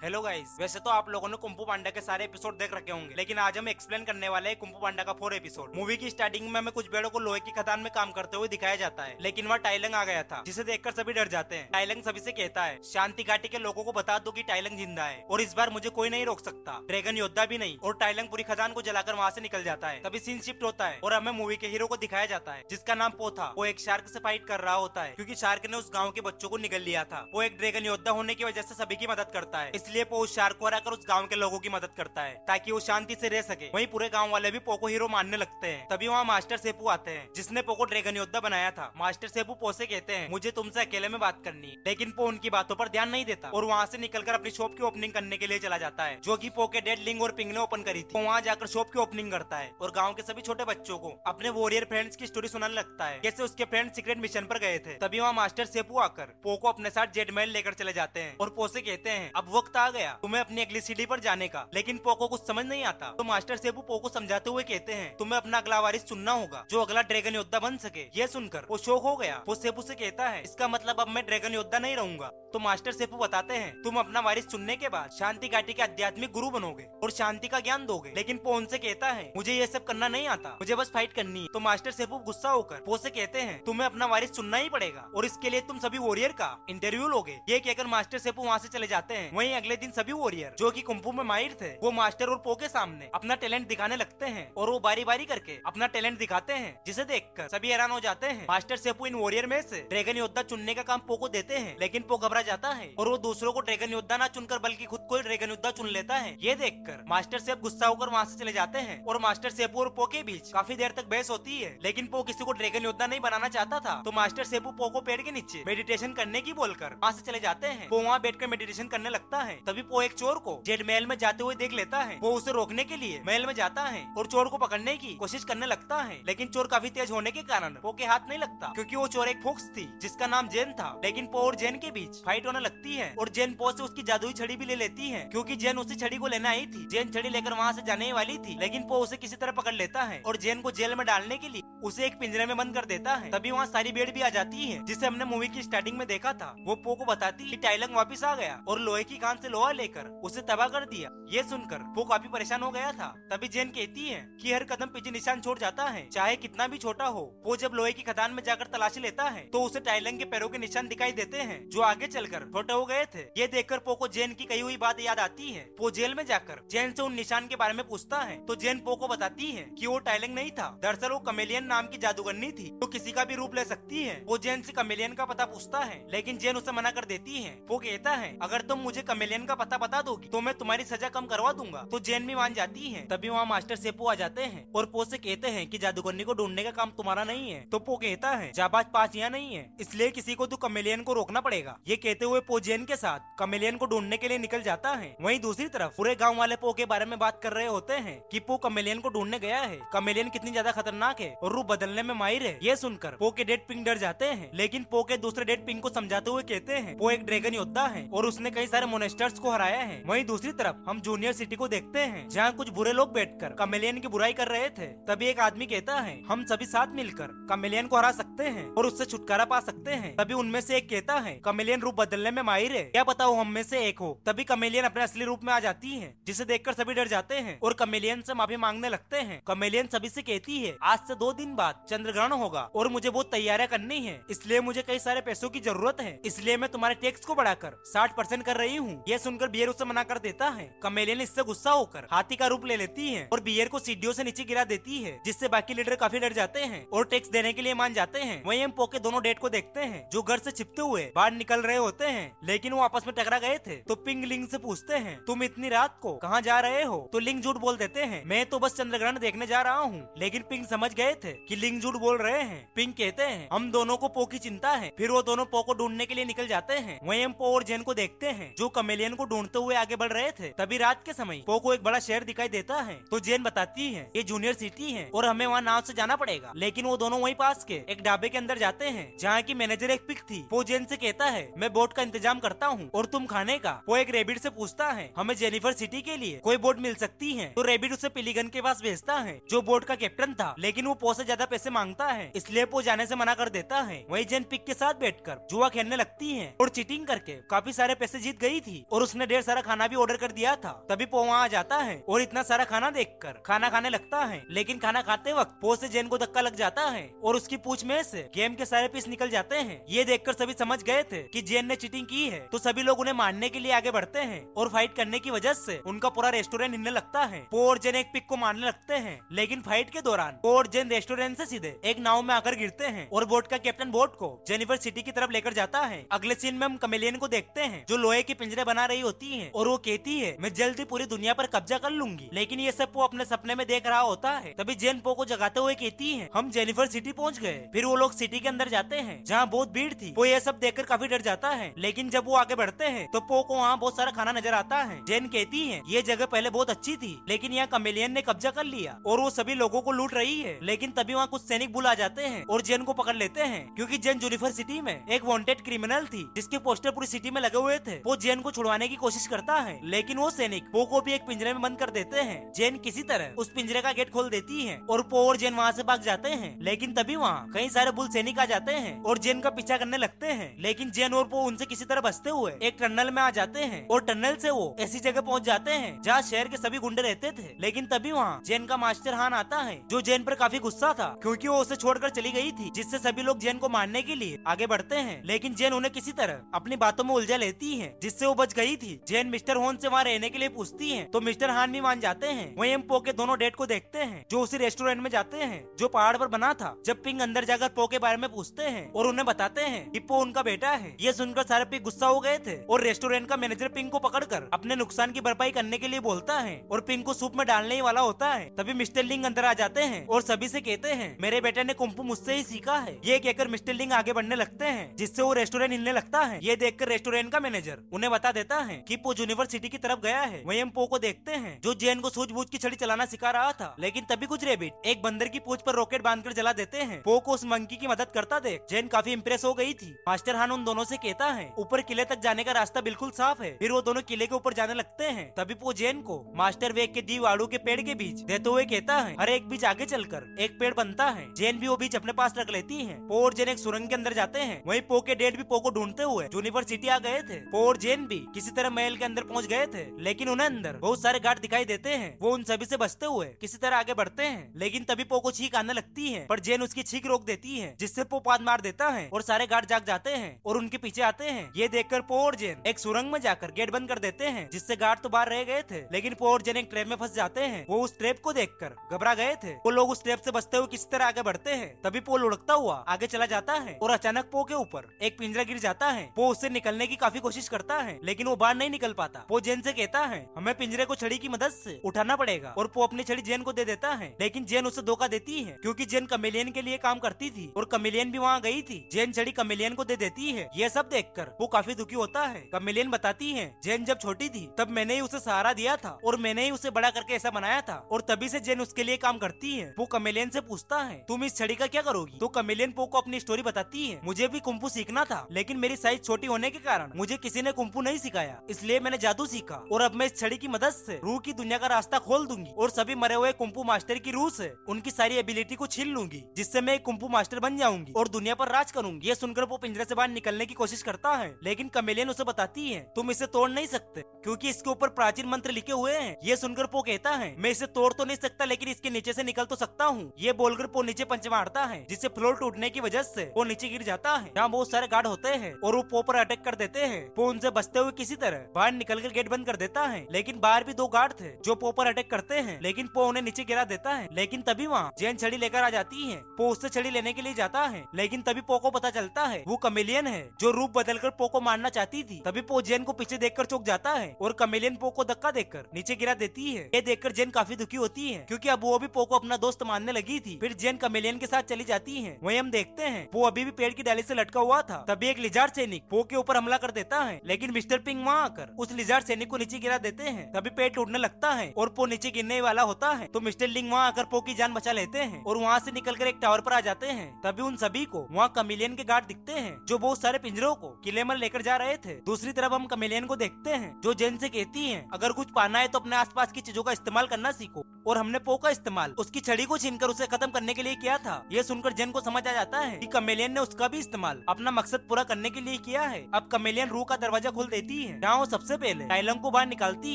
Hello guys, वैसे तो आप लोगों ने कुंफू पांडा के सारे एपिसोड देख रखे होंगे, लेकिन आज हम एक्सप्लेन करने वाले हैं कुंफू पांडा का 4 एपिसोड। मूवी की स्टार्टिंग में हमें कुछ भेड़ों को लोहे की खदान में काम करते हुए दिखाया जाता है, लेकिन वहाँ टाइलंग आ गया था, जिसे देखकर सभी डर जाते हैं। टाइलंग सभी से कहता है, शांति घाटी के लोगों को बता दो कि टाइलंग जिंदा है और इस बार मुझे कोई नहीं रोक सकता, ड्रैगन योद्धा भी नहीं। और टाइलंग पूरी खदान को जलाकर वहाँ से निकल जाता है। तभी सीन शिफ्ट होता है और हमें मूवी के हीरो को दिखाया जाता है, जिसका नाम पो था। वो एक शार्क से फाइट कर रहा होता है, क्योंकि शार्क ने उस गाँव के बच्चों को निगल लिया था। वो एक ड्रैगन योद्धा होने की वजह से सभी की मदद करता है, इसलिए पो उस शार्क को हराकर उस गांव के लोगों की मदद करता है, ताकि वो शांति से रह सके। वहीं पूरे गांव वाले भी पो को हीरो मानने लगते हैं। तभी वहाँ मास्टर सेपू आते हैं, जिसने पो को ड्रैगन योद्धा बनाया था। मास्टर सेपू पो से कहते हैं, मुझे तुमसे अकेले में बात करनी है, लेकिन पो उनकी बातों पर ध्यान नहीं देता और वहाँ से निकलकर अपनी शॉप की ओपनिंग करने के लिए चला जाता है, जो कि पो के डैड लिंग और पिंग ने ओपन करी थी। वहाँ जाकर शॉप की ओपनिंग करता है और गाँव के सभी छोटे बच्चों को अपने वॉरियर फ्रेंड्स की स्टोरी सुनाने लगता है, कैसे उसके फ्रेंड सीक्रेट मिशन पर गए थे। तभी वहाँ मास्टर सेपू आकर पो को अपने साथ जेड महल लेकर चले जाते हैं और पो से कहते हैं, अब वक्त आ गया तुम्हें अपनी अगली सीढ़ी पर जाने का। लेकिन पो को कुछ समझ नहीं आता, तो मास्टर सेबू पो को समझाते हुए कहते हैं, तुम्हें अपना अगला वारिस चुनना होगा, जो अगला ड्रैगन योद्धा बन सके। ये सुनकर वो शौक हो गया। वो सेबू से कहता है, इसका मतलब अब मैं ड्रैगन योद्धा नहीं रहूंगा। तो मास्टर सेबू बताते हैं, तुम अपना वारिस चुनने के बाद शांति घाटी के आध्यात्मिक गुरु बनोगे और शांति का ज्ञान दोगे। लेकिन पो उनसे कहता है, मुझे ये सब करना नहीं आता, मुझे बस फाइट करनी है। तो मास्टर सेबू गुस्सा होकर पो से कहते हैं, तुम्हें अपना वारिस चुनना ही पड़ेगा और इसके लिए तुम सभी वॉरियर का इंटरव्यू लोगे। ये कहकर मास्टर सेबू वहाँ से चले जाते हैं। वहीं अगले दिन सभी वॉरियर जो कि कुंफू में माहिर थे, वो मास्टर और पो के सामने अपना टैलेंट दिखाने लगते हैं और वो बारी बारी करके अपना टैलेंट दिखाते हैं, जिसे देखकर सभी हैरान हो जाते हैं। मास्टर सेपू इन वॉरियर में से ड्रैगन योद्धा चुनने का काम पो को देते हैं, लेकिन पो घबरा जाता है और वो दूसरों को ड्रैगन योद्धा ना चुनकर बल्कि खुद को ड्रैगन योद्धा चुन लेता है। ये देखकर मास्टर सेप गुस्सा होकर वहाँ से चले जाते हैं और मास्टर सेपू और पो के बीच काफी देर तक बहस होती है, लेकिन पो किसी को ड्रैगन योद्धा नहीं बनाना चाहता था। तो मास्टर सेपू पो को पेड़ के नीचे मेडिटेशन करने की बोलकर वहाँ से चले जाते हैं। पो वहाँ बैठकर मेडिटेशन करने लगता है। तभी पो एक चोर को जेड महल में जाते हुए देख लेता है। वो उसे रोकने के लिए महल में जाता है और चोर को पकड़ने की कोशिश करने लगता है, लेकिन चोर काफी तेज होने के कारण पो के हाथ नहीं लगता, क्योंकि वो चोर एक फोक्स थी जिसका नाम जेन था। लेकिन पो और जेन के बीच फाइट होने लगती है और जेन पो से उसकी जादुई छड़ी भी ले लेती है, क्योंकि जेन उसी छड़ी को लेने आई थी। जेन छड़ी लेकर वहाँ से जाने वाली थी, लेकिन पो उसे किसी तरह पकड़ लेता है और जेन को जेल में डालने के लिए उसे एक पिंजरे में बंद कर देता है। तभी वहाँ सारी भेड़ भी आ जाती है, जिसे हमने मूवी की स्टार्टिंग में देखा था। वो पो को बताती कि टाइलंग वापिस आ गया और लोहे की खान से लोहा लेकर उसे तबाह कर दिया। ये सुनकर पो काफी परेशान हो गया था। तभी जेन कहती है कि हर कदम पीछे निशान छोड़ जाता है, चाहे कितना भी छोटा हो। वो जब लोहे की खदान में जाकर तलाशी लेता है तो उसे टाइलंग के पैरों के निशान दिखाई देते हैं, जो आगे चलकर छोटे हो गए थे। ये देखकर पो को जेन की कही हुई बात याद आती है। पो जेल में जाकर जेन से उन निशान के बारे में पूछता है, तो जेन पो को बताती है कि वो टाइलंग नहीं था, दरअसल वो कमेलियन नाम की जादूगरनी थी, तो किसी का भी रूप ले सकती है। वो जेन से कमेलियन का पता पूछता है, लेकिन जेन उसे मना कर देती है। वो कहता है, अगर तुम मुझे कमेलियन का पता बता दोगी तो मैं तुम्हारी सजा कम करवा दूंगा। तो जेन भी मान जाती है। तभी वहाँ मास्टर सेपू आ जाते हैं और पो से कहते हैं कि जादूगरनी को ढूंढने का काम तुम्हारा नहीं है। तो पो कहता है, जाबाज पांच यहाँ नहीं है, इसलिए किसी को तो कमेलियन को रोकना पड़ेगा। ये कहते हुए पो जेन के साथ कमेलियन को ढूंढने के लिए निकल जाता है। वहीं दूसरी तरफ पूरे गाँव वाले पो के बारे में बात कर रहे होते हैं कि पो कमेलियन को ढूंढने गया है, कमेलियन कितनी ज्यादा खतरनाक है और रूप बदलने में माहिर है। ये सुनकर पो के डेड पिंग डर जाते हैं, लेकिन पो के दूसरे डेड पिंग को समझाते हुए कहते हैं, वो एक ड्रैगन योद्धा है और उसने कई सारे मोनेस्टर्स को हराया है। वहीं दूसरी तरफ हम जूनियर सिटी को देखते हैं, जहाँ कुछ बुरे लोग बैठकर कमेलियन की बुराई कर रहे थे। तभी एक आदमी कहता है, हम सभी साथ मिलकर कमेलियन को हरा सकते हैं और उससे छुटकारा पा सकते हैं। तभी उनमें से एक कहता है, कमेलियन रूप बदलने में माहिर है, क्या पता वो हम में से एक हो। तभी कमेलियन अपने असली रूप में आ जाती है, जिसे देखकर सभी डर जाते हैं और कमेलियन से माफी मांगने लगते हैं। कमेलियन सभी से कहती है, आज से 2 दिन बाद चंद्रग्रहण होगा और मुझे बहुत तैयारियां करनी है, इसलिए मुझे कई सारे पैसों की जरूरत है, इसलिए मैं तुम्हारे टैक्स को बढ़ाकर 60% कर रही हूँ। ये सुनकर बियर उसे मना कर देता है। कमेलियन इससे गुस्सा होकर हाथी का रूप ले लेती है और बियर को सीढ़ियों से नीचे गिरा देती है, जिससे बाकी लीडर काफी डर जाते हैं और टैक्स देने के लिए मान जाते हैं। वहीं हम पो के दोनों डेट को देखते हैं, जो घर से छिपते हुए बाहर निकल रहे होते हैं, लेकिन वो आपस में टकरा गए थे। तो पिंग लिंग से पूछते हैं, तुम इतनी रात को कहाँ जा रहे हो? तो लिंग झूठ बोल देते हैं, मैं तो बस चंद्रग्रहण देखने जा रहा हूँ। लेकिन पिंग समझ गए थे कि लिंग झूठ बोल रहे हैं। पिंग कहते हैं, हम दोनों को पो की चिंता है। फिर वो दोनों पो को ढूंढने के लिए निकल जाते हैं। वहीं हम पो और जेन को देखते हैं, जो कमेलियन को ढूंढते हुए आगे बढ़ रहे थे। तभी रात के समय पो को एक बड़ा शहर दिखाई देता है। तो जेन बताती है, ये जूनियर सिटी है और हमें वहाँ नाव से जाना पड़ेगा। लेकिन वो दोनों वहीं पास के एक ढाबे के अंदर जाते हैं, जहाँ की मैनेजर एक पिग थी। वो जेन से कहता है, मैं बोट का इंतजाम करता हूँ और तुम खाने का। वो एक रेबिट से पूछता है, हमें जेनिफर सिटी के लिए कोई बोट मिल सकती है? तो रेबिट उसे पिलीगन के पास भेजता है, जो बोट का कैप्टन था। लेकिन वो पो से ज्यादा पैसे मांगता है, इसलिए पो जाने से मना कर देता है। वही जेन पिक के साथ बैठकर जुआ खेलने लगती है और चीटिंग करके काफी सारे पैसे जीत गई थी और उसने ढेर सारा खाना भी ऑर्डर कर दिया था। तभी पो वहाँ आ जाता है और इतना सारा खाना देखकर खाना खाने लगता है, लेकिन खाना खाते वक्त पो से जेन को धक्का लग जाता है और उसकी पूंछ में से गेम के सारे पीस निकल जाते हैं। ये देखकर सभी समझ गए थे कि जेन ने चीटिंग की है, तो सभी लोग उन्हें मारने के लिए आगे बढ़ते हैं और फाइट करने की वजह से उनका पूरा रेस्टोरेंट हिलने लगता है। पो और जेन एक पिक को मारने लगते हैं, लेकिन फाइट के दौरान पो और जेन रेस्टोरेंट से सीधे एक नाव में आकर गिरते हैं और बोट का कैप्टन बोट को जेनिफर सिटी की तरफ लेकर जाता है। अगले सीन में हम कमेलियन को देखते हैं जो लोहे के पिंजरे बना रही होती है और वो कहती है मैं जल्दी पूरी दुनिया पर कब्जा कर लूंगी, लेकिन ये सब पो अपने सपने में देख रहा होता है। तभी जेन पो को जगाते हुए कहती है हम जेनिफर सिटी पहुंच गए। फिर वो लोग सिटी के अंदर जाते हैं जहाँ बहुत भीड़ थी। वो ये सब देखकर काफी डर जाता है, लेकिन जब वो आगे बढ़ते हैं तो पो को वहाँ बहुत सारा खाना नजर आता है। जेन कहती है ये जगह पहले बहुत अच्छी थी, लेकिन यहाँ कमेलियन ने कब्जा कर लिया और वो सभी लोगों को लूट रही है। लेकिन तभी वहाँ कुछ सैनिक बुल आ जाते हैं और जेन को पकड़ लेते हैं, क्योंकि जेन जेनिफर सिटी में एक वांटेड क्रिमिनल थी जिसके पोस्टर पूरी सिटी में लगे हुए थे। वो जेन को छुड़वाने की कोशिश करता है, लेकिन वो सैनिक पो को भी एक पिंजरे में बंद कर देते हैं। जेन किसी तरह उस पिंजरे का गेट खोल देती है और पो और जेन वहाँ से भाग जाते हैं, लेकिन तभी वहाँ कई सारे बुल सैनिक आ जाते हैं और जेन का पीछा करने लगते हैं। लेकिन जेन और पो उनसे किसी तरह बचते हुए एक टनल में आ जाते हैं और टनल से वो ऐसी जगह पहुंच जाते हैं जहाँ शहर के सभी गुंडे रहते थे। लेकिन तभी वहाँ जेन का मास्टर हान आता है जो जेन पर काफी गुस्सा था, क्योंकि वो उसे छोड़कर चली गई थी, जिससे सभी लोग जेन को मारने के लिए आगे बढ़ते हैं। लेकिन जेन उन्हें किसी तरह अपनी बातों में उलझा लेती है, जिससे वो बच गई थी। जेन मिस्टर होन से वहाँ रहने के लिए पूछती है तो मिस्टर हान भी मान जाते हैं। वहीं हम पो के दोनों डेट को देखते हैं जो उसी रेस्टोरेंट में जाते हैं जो पहाड़ पर बना था। जब पिंग अंदर जाकर पो के बारे में पूछते हैं और उन्हें बताते हैं कि पो उनका बेटा है। ये सुनकर सारे पिंग गुस्सा हो गए थे और रेस्टोरेंट का मैनेजर पिंग को पकड़कर अपने नुकसान की भरपाई करने के लिए बोलता है और पिंग को सूप में डालने ही वाला होता है। तभी मिस्टर लिंग अंदर आ जाते हैं और सभी से कहते हैं मेरे बेटे ने कुंफू मुझसे ही सीखा है। ये कहकर मिस्टर लिंग आगे बढ़ने लगते हैं, जिससे वो रेस्टोरेंट हिलने लगता है। ये देखकर रेस्टोरेंट का मैनेजर उन्हें बता देता है कि पो यूनिवर्सिटी की तरफ गया है। वहीं हम पो को देखते हैं जो जेन को सूझबूझ की छड़ी चलाना सिखा रहा था, लेकिन तभी कुछ रेबिट एक बंदर की पूंछ पर रॉकेट बांधकर जला देते हैं। पो को उस मंकी की मदद करता देख जेन काफी इंप्रेस हो गई थी। मास्टर हान उन दोनों से कहता है ऊपर किले तक जाने का रास्ता बिल्कुल साफ है। फिर वो दोनों किले के ऊपर जाने लगते हैं। तभी पो जेन को मास्टर वेग के दी आड़ू के पेड़ के बीच देते हुए कहता है हर एक बीच आगे चलकर एक पेड़ बनता है। जेन भी वो बीच अपने पास रख लेती है। पो और जेन एक सुरंग के अंदर जाते हैं। वहीं पो के डेड भी पो को ढूंढते हुए यूनिवर्सिटी आ गए थे। पो और जेन भी किसी तरह महल के अंदर पहुंच गए थे, लेकिन उन्हें अंदर बहुत सारे गार्ड दिखाई देते हैं। वो उन सभी से बचते हुए किसी तरह आगे बढ़ते हैं, लेकिन तभी पो को छींक आने लगती है, पर जेन उसकी छींक रोक देती है, जिससे पो पाद मार देता है और सारे गार्ड जाग जाते हैं और उनके पीछे आते हैं। ये देखकर पो और जेन एक सुरंग में जाकर गेट बंद कर देते हैं, जिससे गार्ड तो बाहर रह गए थे, लेकिन पो और जेन एक ट्रैप में फंस जाते हैं। वो उस ट्रैप को देखकर घबरा गए थे। वो लोग उस ट्रैप से बचते हुए किसी तरह आगे बढ़ते हैं। तभी पो लुढ़कता हुआ आगे चला जाता है और अचानक पो के ऊपर एक पिंजरा गिर जाता है। पो उससे निकलने की काफी कोशिश करता है, लेकिन वो बाहर नहीं निकल पाता। पो जेन से कहता है हमें पिंजरे को छड़ी की मदद से उठाना पड़ेगा, और पो अपनी छड़ी जेन को दे देता है, लेकिन जेन उसे धोखा देती है क्योंकि जेन कमेलियन के लिए काम करती थी और कमेलियन भी वहाँ गई थी। जेन छड़ी कमेलियन को दे देती है। ये सब देखकर वो काफी दुखी होता है। कमेलियन बताती है जेन जब छोटी थी तब मैंने ही उसे सहारा दिया था और मैंने ही उसे बड़ा करके ऐसा बनाया था, और तभी से जेन उसके लिए काम करती है। वो कमेलियन से पूछता है तुम इस छड़ी का क्या करोगी? तो कमेलियन पो को अपनी स्टोरी बताती है मुझे भी कुंफू सीखना था, लेकिन मेरी साइज छोटी होने के कारण मुझे किसी ने कुंफू नहीं सिखाया, इसलिए मैंने जादू सीखा और अब मैं इस छड़ी की मदद से रूह की दुनिया का रास्ता खोल दूंगी और सभी मरे हुए कुंफू मास्टर की रूह से उनकी सारी एबिलिटी को छीन लूंगी, जिससे मैं एक कुंफू मास्टर बन जाऊंगी और दुनिया पर राज करूंगी। ये सुनकर वो पिंजरे से बाहर निकलने की कोशिश करता है, लेकिन कमेलियन उसे बताती है तुम इसे तोड़ नहीं सकते क्योंकि इसके ऊपर प्राचीन मंत्र लिखे हुए हैं। ये सुनकर पो कहता है मैं इसे तोड़ तो नहीं सकता, लेकिन इसके नीचे से निकल तो सकता हूँ। ये बोलकर पो नीचे पंच मारता है, जिससे फ्लोर टूटने की वजह से वो नीचे गिर जाता है, जहाँ बहुत सारे गार्ड होते हैं और वो पो पर अटैक कर देते हैं। पो उनसे बचते हुए किसी तरह बाहर निकलकर गेट बंद कर देता है, लेकिन बाहर भी दो गार्ड थे जो पो पर अटैक करते हैं, लेकिन पो उन्हें नीचे गिरा देता है। लेकिन तभी वहाँ जेन छड़ी लेकर आ जाती है। पो उससे छड़ी लेने के लिए जाता है, लेकिन तभी पो को पता चलता है वो कमेलियन है जो रूप बदलकर पो को मारना चाहती थी। तभी पो जेन को पीछे देखकर चौंक जाता है और कमेलियन पो को धक्का देकर नीचे गिरा देती है। ये देखकर जेन काफी दुखी होती है क्योंकि अब वो भी पो को अपना दोस्त मानने लगी थी। फिर जेन कमेलियन के साथ चली जाती है। वहीं हम देखते हैं वो अभी भी पेड़ की डाली से लटका हुआ था। तभी एक लिजार्ड सैनिक पो के ऊपर हमला कर देता है, लेकिन मिस्टर पिंग वहाँ आकर उस लिजार्ड सैनिक को नीचे गिरा देते हैं। तभी पेड़ टूटने लगता है और पो नीचे गिरने वाला होता है, तो मिस्टर लिंग वहाँ आकर पो की जान बचा लेते हैं और वहाँ से निकलकर एक टावर पर आ जाते हैं। तभी उन सभी को वहाँ कमेलियन के गार्ड दिखते हैं जो बहुत सारे पिंजरों को किले में लेकर जा रहे थे। दूसरी तरफ हम कमेलियन को देखते हैं जो जेन से कहती है अगर कुछ पाना है तो अपने आसपास की चीजों का इस्तेमाल करना सीखो और हमने पो का इस्तेमाल उसकी छड़ी को छीनकर उसे खत्म करने के लिए किया था। ये सुनकर जेन को समझ आ जाता है कि कमेलियन ने उसका भी इस्तेमाल अपना मकसद पूरा करने के लिए किया है। अब कमेलियन रू का दरवाजा खोल देती है, जहाँ वो सबसे पहले टाइलंग को बाहर निकालती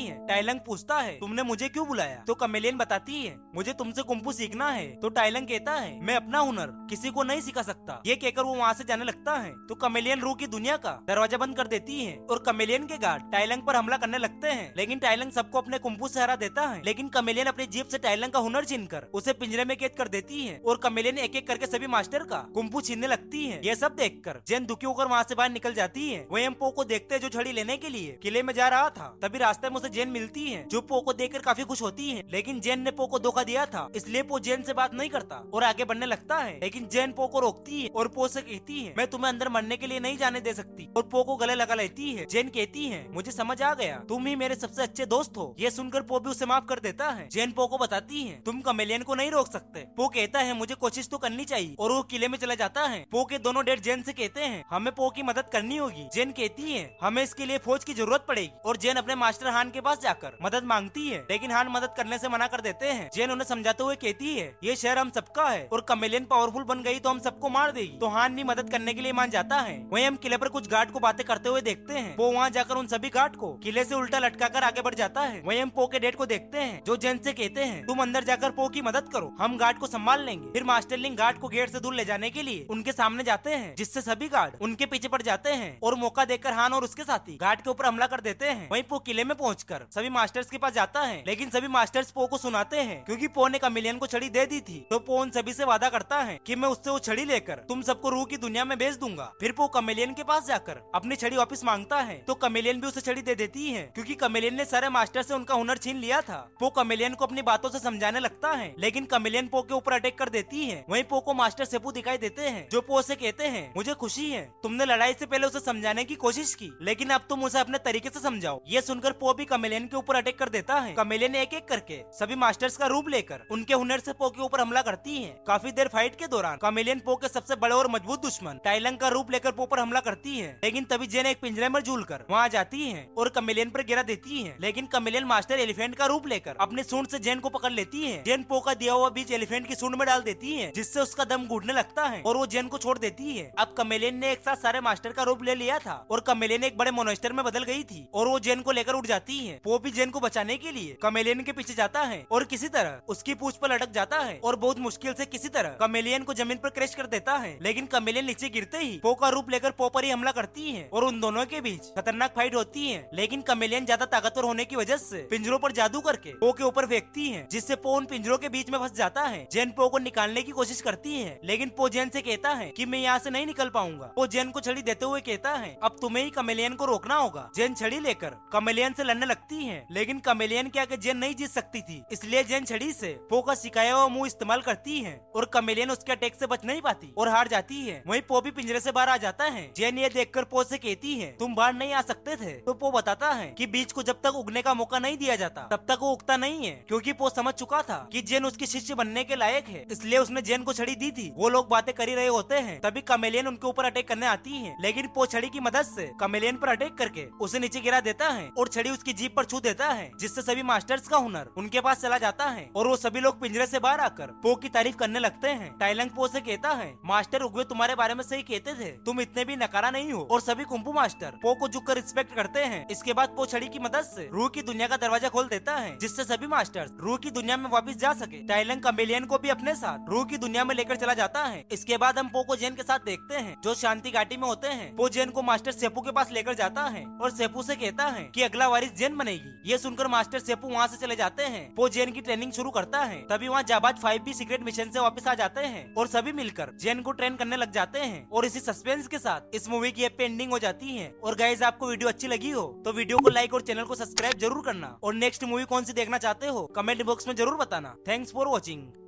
है। टाइलंग पूछता है तुमने मुझे क्यों बुलाया, तो कमेलियन बताती है मुझे तुमसे कुंफू सीखना है। तो टाइलंग कहता है मैं अपना हुनर किसी को नहीं सिखा सकता। ये कहकर वो वहाँ से जाने लगता है। तो कमेलियन रू की दुनिया का दरवाजा बंद कर देती है और कमेलियन के गार्ड टाइलंग पर हमला करने लगते हैं, लेकिन टाइलंग सबको अपने कुंफू से हरा देता है। लेकिन कमेलियन अपनी जीभ से टाइलंग का हुनर छीनकर उसे पिंजरे में कैद कर देती है और कमेलियन एक एक करके सभी मास्टर का कुंफू छीनने लगती है। ये सब देखकर जेन दुखी होकर वहाँ से बाहर निकल जाती है। वही हम पो को देखते हैं जो छड़ी लेने के लिए किले में जा रहा था। तभी रास्ते में उसे जेन मिलती है जो पो को देखकर काफी खुश होती है, लेकिन जेन ने पो को धोखा दिया था इसलिए पो जेन से बात नहीं करता और आगे बढ़ने लगता है। लेकिन जेन पो को रोकती है और पो से कहती है मैं तुम्हें अंदर मरने के लिए नहीं जाने दे सकती और पो को गले लगा लेती है। जेन कहती है मुझे समझ आ गया, तुम ही मेरे सबसे अच्छे दोस्त हो। ये सुनकर पो भी उसे माफ कर देता है। जेन पो को बताती है तुम कमेलियन को नहीं रोक सकते। पो कहता है मुझे कोशिश तो करनी चाहिए और वो किले में चला जाता है। पो के दोनों डेड जेन से कहते हैं हमें पो की मदद करनी होगी। जेन कहती है हमें इसके लिए फौज की जरूरत पड़ेगी और जेन अपने मास्टर हान के पास जाकर मदद मांगती है, लेकिन हान मदद करने से मना कर देते हैं। जेन उन्हें समझाते हुए कहती है ये शहर हम सबका है और कमेलियन पावरफुल बन गई तो हम सबको मार देगी। तो हान भी मदद करने के लिए मान जाता है। वहीं हम किले पर कुछ गार्ड को बातें करते हुए देखते हैं। वो वहाँ जाकर उन सभी गार्ड को किले से उल्टा लटकाकर आगे बढ़ जाता है। वहीं हम पो के डेड को देखते हैं जो जेन से कहते हैं तुम अंदर जाकर पो की मदद करो, हम गार्ड को संभाल लेंगे। फिर मास्टरलिंग गार्ड को गेट से दूर ले जाने के लिए उनके सामने जाते हैं, जिससे सभी गार्ड उनके पीछे पड़ जाते हैं और मौका देकर हान और उसके साथी गार्ड के ऊपर हमला कर देते हैं। वहीं पो किले में पहुंचकर सभी मास्टर्स के पास जाता है, लेकिन सभी मास्टर्स पो को सुनाते हैं क्योंकि पो ने कमेलियन को छड़ी दे दी थी। तो पो उन सभी से वादा करता है कि मैं उससे वो छड़ी लेकर तुम सबको रूह की दुनिया में भेज दूंगा। फिर पो कमेलियन के पास जाकर अपनी छड़ी वापस मांगता है तो कमेलियन भी उसे छड़ी दे देती है क्योंकि कमेलियन ने सारे मास्टर से उनका हुनर छीन लिया था। पो कमेलियन को अपनी बातों से समझाने लगता है, लेकिन कमेलियन पो के ऊपर अटैक कर देती है। वहीं पो को मास्टर सेपू दिखाई देते हैं जो पो से कहते हैं मुझे खुशी है तुमने लड़ाई से पहले उसे समझाने की कोशिश की, लेकिन अब तुम उसे अपने तरीके से समझाओ। ये सुनकर पो भी कमेलियन के ऊपर अटैक कर देता है। कमेलियन एक एक करके सभी मास्टर्स का रूप लेकर उनके हुनर से पो के ऊपर हमला करती है। काफी देर फाइट के दौरान कमेलियन पो के सबसे बड़े और मजबूत दुश्मन टाइलंग का रूप लेकर पो पर हमला करती है, लेकिन तभी जेन एक पिंजरे में झूलकर वहाँ जाती है और कमेलियन पर गिरा देती है। लेकिन कमेलियन मास्टर एलिफेंट का रूप लेकर अपने सूंड से जेन को पकड़ लेती है। जेन पो का दिया हुआ बीज एलिफेंट की सूंड में डाल देती है, जिससे उसका दम घुटने लगता है और वो जेन को छोड़ देती है। अब कमेलियन ने एक साथ सारे मास्टर का रूप ले लिया था और कमेलियन एक बड़े मोनेस्टर में बदल गई थी और वो जेन को लेकर उड़ जाती है। पो भी जेन को बचाने के लिए कमेलियन के पीछे जाता है और किसी तरह उसकी पूंछ पर लटक जाता है और बहुत मुश्किल से किसी तरह कमेलियन को जमीन पर क्रैश कर देता है। लेकिन कमेलियन नीचे गिरते ही पो का रूप लेकर पो पर ही हमला करती है और उन दोनों के बीच खतरनाक फाइट होती है। लेकिन कमेलियन ज्यादा ताकतवर होने की वजह से पिंजरों पर जादू करके पो के ऊपर फेंकती है, जिससे पो उन पिंजरों के बीच में फंस जाता है। जेन पो को निकालने की कोशिश करती है, लेकिन पो जेन से कहता है कि मैं यहाँ से नहीं निकल पाऊंगा। पो जेन को छड़ी देते हुए कहता है अब तुम्हें ही कमेलियन को रोकना होगा। जेन छड़ी लेकर कमेलियन से लड़ने लगती है, लेकिन कमेलियन के आगे जेन नहीं जीत सकती थी, इसलिए जेन छड़ी से पो का सिखाया हुआ मुंह इस्तेमाल करती है और कमेलियन उसके अटैक से बच नहीं पाती और हार जाती है। वहीं पो भी पिंजरे से बाहर आ जाता है। जेन ये देखकर पो से कहती है तुम बाहर नहीं आ सकते थे। तो पो बताता है कि बीज को जब तक उगने का मौका नहीं दिया जाता तब तक वो उगता नहीं है, क्योंकि पो समझ चुका था कि जेन उसकी शिष्य बनने के लायक है, इसलिए उसने जेन को छड़ी दी थी। वो लोग बातें कर ही रहे होते हैं, तभी कमेलियन उनके ऊपर अटैक करने आती है, लेकिन पो छड़ी की मदद से कमेलियन पर अटैक करके उसे नीचे गिरा देता है और छड़ी उसकी जीभ पर छू देता है, जिससे सभी मास्टर्स का हुनर उनके पास चला जाता है और वो सभी लोग पिंजरे से बाहर आकर पो की तारीफ करने लगते हैं। टाइलंग पो से कहता है मास्टर उगवे तुम्हारे बारे में सही कहते थे, तुम इतने भी नकारा नहीं हो। और सभी कुंफू मास्टर पो को झुककर रिस्पेक्ट करते हैं। इसके बाद पो छड़ी की मदद से रूह की दुनिया का दरवाजा खोल देता है, जिससे सभी मास्टर्स रूह की दुनिया में वापस जा सके। टाइलंग कमेलियन को भी अपने साथ रूह की दुनिया में लेकर चला जाता है। इसके बाद हम पो को जेन के साथ देखते हैं जो शांति घाटी में होते हैं। पो जेन को मास्टर सेपू के पास लेकर जाता है और सेपू से कहता है कि अगला वारिस जेन बनेगी। ये सुनकर मास्टर सेपू वहाँ से चले जाते हैं। पो जेन की ट्रेनिंग शुरू करता है, तभी वहाँ जाबाज 5 भी सीक्रेट मिशन से वापस आ जाते हैं और सभी मिलकर जेन को ट्रेन करने लग जाते हैं। और इसी सस्पेंस के साथ इस मूवी की हैप्पी एंडिंग हो जाती है। और गाइस आपको वीडियो अच्छी लगी हो तो वीडियो को लाइक और चैनल को सब्सक्राइब जरूर करना और नेक्स्ट मूवी कौन सी देखना चाहते हो कमेंट बॉक्स में जरूर बताना। Thanks for watching.